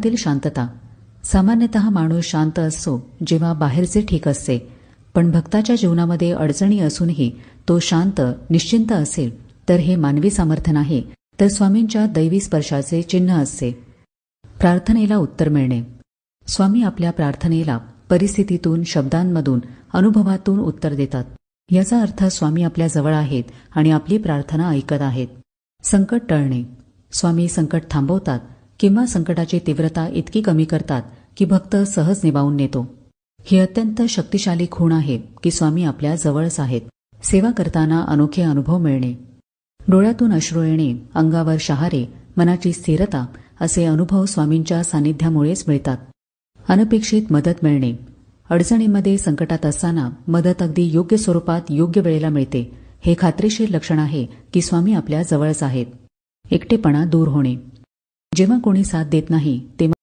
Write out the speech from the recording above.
मनातील शांतता. सामान्यतः माणूस शांत असतो जेव्हा बाहेरचे ठीक असते, पण भक्ताच्या जीवनामध्ये अडचणी असूनही तो शांत निश्चिंत असेल तर हे मानवी सामर्थ्य नाही, तर स्वामींच्या दैवी स्पर्शाचे चिन्ह असते. प्रार्थनेला उत्तर मिळणे. स्वामी आपल्या प्रार्थनेला परिस्थितीतून, शब्दांमधून, अनुभवातून उत्तर देतात. याचा अर्थ स्वामी आपल्या जवळ आहेत आणि आपली प्रार्थना ऐकत आहेत. संकट टळणे. स्वामी संकट थांबवतात किंवा संकटाची तीव्रता इतकी कमी करतात की भक्त सहज निभावून नेतो. ही अत्यंत शक्तिशाली खूण आहे की स्वामी आपल्या जवळच आहेत. सेवा करताना अनोखे अनुभव मिळणे. डोळ्यातून अश्रू येणे, अंगावर शहारे, मनाची स्थिरता असे अनुभव स्वामींच्या सानिध्यामुळेच मिळतात. अनपेक्षित मदत मिळणे. अडचणीमध्ये, संकटात असताना मदत अगदी योग्य स्वरूपात योग्य वेळेला मिळते. हे खात्रीशीर लक्षण आहे की स्वामी आपल्या जवळच आहेत. एकटेपणा दूर होणे. जेव्हा कोणी साथ देत नाही तेव्हा